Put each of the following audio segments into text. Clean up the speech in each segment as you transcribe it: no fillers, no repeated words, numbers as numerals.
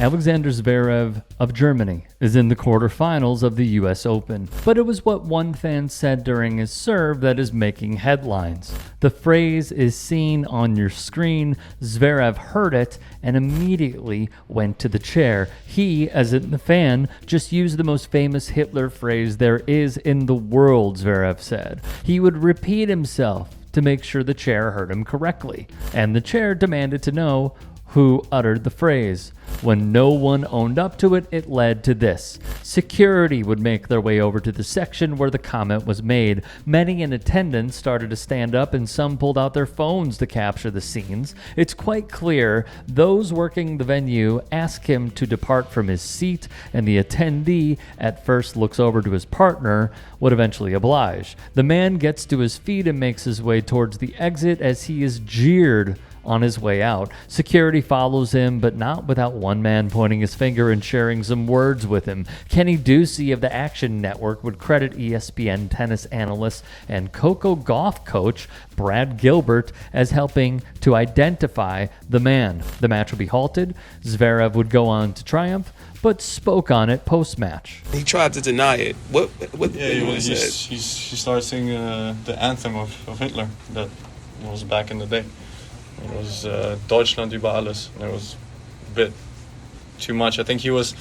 Alexander Zverev of Germany is in the quarterfinals of the US Open. But it was what one fan said during his serve that is making headlines. The phrase is seen on your screen. Zverev heard it and immediately went to the chair. He, as in the fan, just used the most famous Hitler phrase there is in the world, Zverev said. He would repeat himself to make sure the chair heard him correctly, and the chair demanded to know who uttered the phrase. When no one owned up to it, it led to this. Security would make their way over to the section where the comment was made. Many in attendance started to stand up and some pulled out their phones to capture the scenes. It's quite clear those working the venue ask him to depart from his seat, and the attendee at first looks over to his partner, would eventually oblige. The man gets to his feet and makes his way towards the exit as he is jeered on his way out. Security follows him, but not without one man pointing his finger and sharing some words with him. Kenny Ducey of the Action Network would credit ESPN tennis analyst and Coco golf coach Brad Gilbert as helping to identify the man. The match would be halted. Zverev would go on to triumph, but spoke on it post-match. He tried to deny it. What he started singing the anthem of Hitler that was back in the day. It was Deutschland über alles, and it was a bit too much. I think he was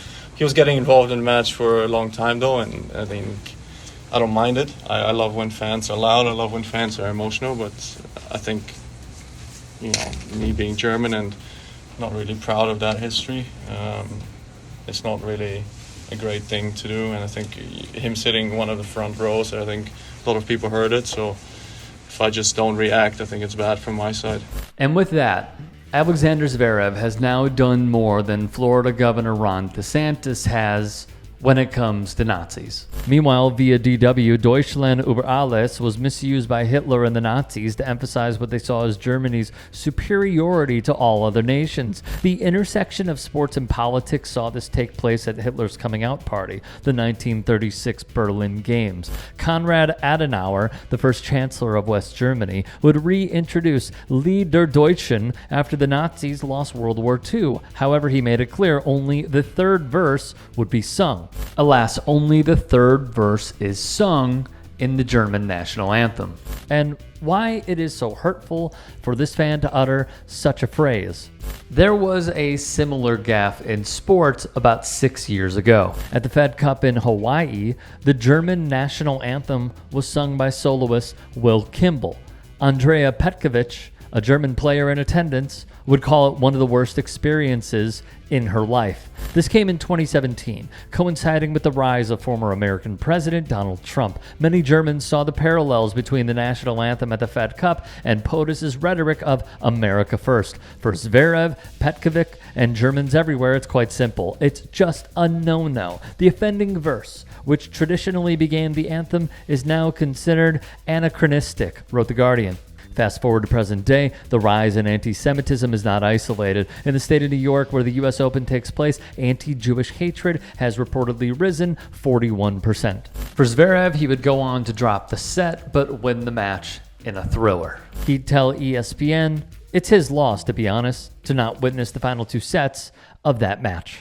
getting involved in the match for a long time though, and I think I don't mind it. I love when fans are loud. I love when fans are emotional, but I think, me being German and not really proud of that history, it's not really a great thing to do. And I think him sitting one of the front rows, I think a lot of people heard it, so if I just don't react, I think it's bad from my side. And with that, Alexander Zverev has now done more than Florida Governor Ron DeSantis has when it comes to Nazis. Meanwhile, via DW, Deutschland über alles was misused by Hitler and the Nazis to emphasize what they saw as Germany's superiority to all other nations. The intersection of sports and politics saw this take place at Hitler's coming out party, the 1936 Berlin Games. Konrad Adenauer, the first chancellor of West Germany, would reintroduce Lied der Deutschen after the Nazis lost World War II. However, he made it clear only the third verse would be sung. Alas, only the third verse is sung in the German national anthem. And why it is so hurtful for this fan to utter such a phrase. There was a similar gaffe in sports about 6 years ago. At the Fed Cup in Hawaii, the German national anthem was sung by soloist Will Kimball. Andrea Petkovic, a German player in attendance, would call it one of the worst experiences in her life. This came in 2017, coinciding with the rise of former American President Donald Trump. Many Germans saw the parallels between the national anthem at the Fed Cup and POTUS's rhetoric of America First. For Zverev, Petkovic, and Germans everywhere, it's quite simple. It's just a no-no. The offending verse, which traditionally began the anthem, is now considered anachronistic, wrote The Guardian. Fast forward to present day, the rise in anti-Semitism is not isolated. In the state of New York, where the US Open takes place, anti-Jewish hatred has reportedly risen 41%. For Zverev, he would go on to drop the set, but win the match in a thriller. He'd tell ESPN, it's his loss, to be honest, to not witness the final two sets of that match.